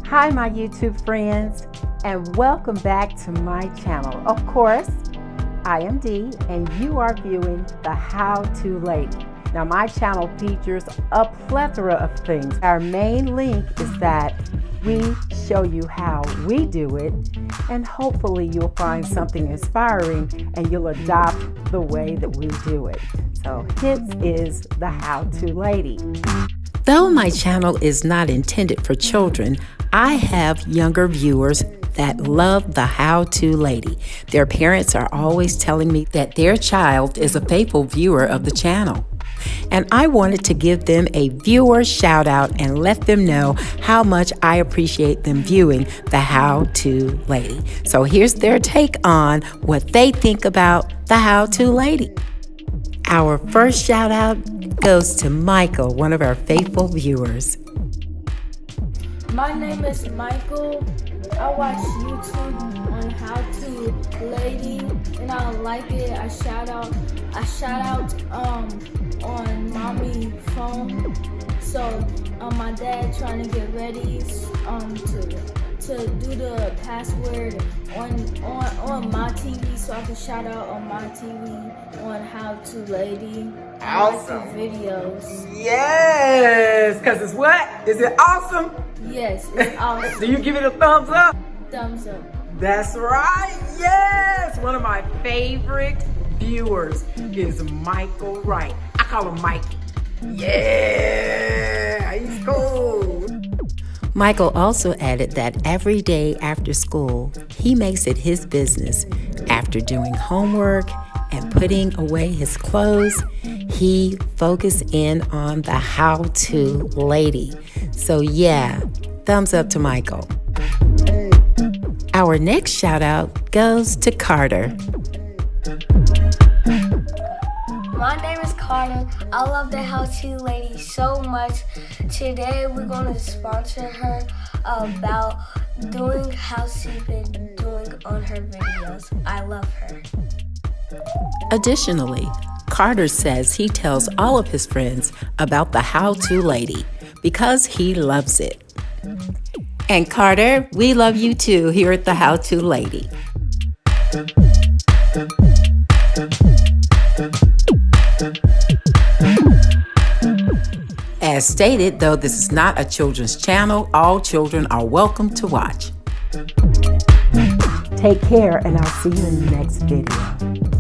Hi my YouTube friends, and welcome back to my channel. Of course, I am Dee and you are viewing the How To Lady. Now my channel features a plethora of things. Our main link is that we show you how we do it, and hopefully you'll find something inspiring and you'll adopt the way that we do it. So hence is the How To Lady. Though my channel is not intended for children, I have younger viewers that love the How To Lady. Their parents are always telling me that their child is a faithful viewer of the channel. And I wanted to give them a viewer shout out and let them know how much I appreciate them viewing the How To Lady. So here's their take on what they think about the How To Lady. Our first shout out goes to Michael, one of our faithful viewers. My name is Michael. I watch YouTube on How To Lady and I like it. I shout out on mommy phone. So my dad trying to get ready to do the password on my TV, so I can shout out on my TV on How To Lady. Awesome. I like the videos. Yes, because it's what? Is it awesome? Yes, it's awesome. Do you give it a thumbs up? Thumbs up. That's right, yes! One of my favorite viewers is Michael Wright. I call him Mikey. Yeah, he's cool. Michael also added that every day after school, he makes it his business. After doing homework and putting away his clothes, he focuses in on the How To Lady. So yeah, thumbs up to Michael. Our next shout out goes to Carter. My name is Carter. I love the How To Lady so much. Today we're going to sponsor her about doing how she's been doing on her videos. I love her. Additionally, Carter says he tells all of his friends about the How To Lady because he loves it. And Carter, we love you too here at the How To Lady. As stated, though this is not a children's channel, all children are welcome to watch. Take care, and I'll see you in the next video.